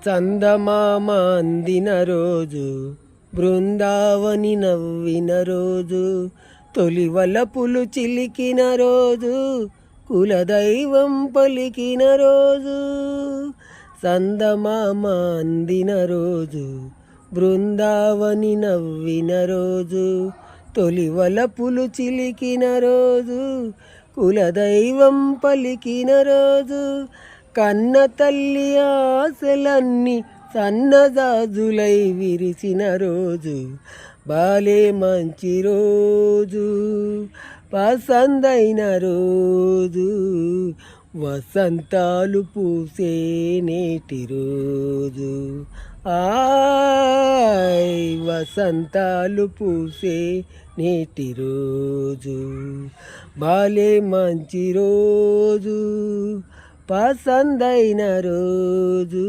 చందమామ అందిన రోజు, బృందావని నవ్విన రోజు, తొలి వలపులు చిలికిన రోజు, కులదైవం పలికిన రోజు. చందమామ అందిన రోజు, బృందావని నవ్విన రోజు, తొలి వలపులు చిలికిన రోజు, కులదైవం పలికిన రోజు. కన్న తల్లి ఆశలన్నీ సన్నజాజులై విరిసిన రోజు, బాలే మంచి రోజు, పసందైన రోజు, వసంతాలు పూసే నేటి రోజు. వసంతాలు పూసే నేటి రోజు, బాలే మంచి రోజు, పసందైన రోజు.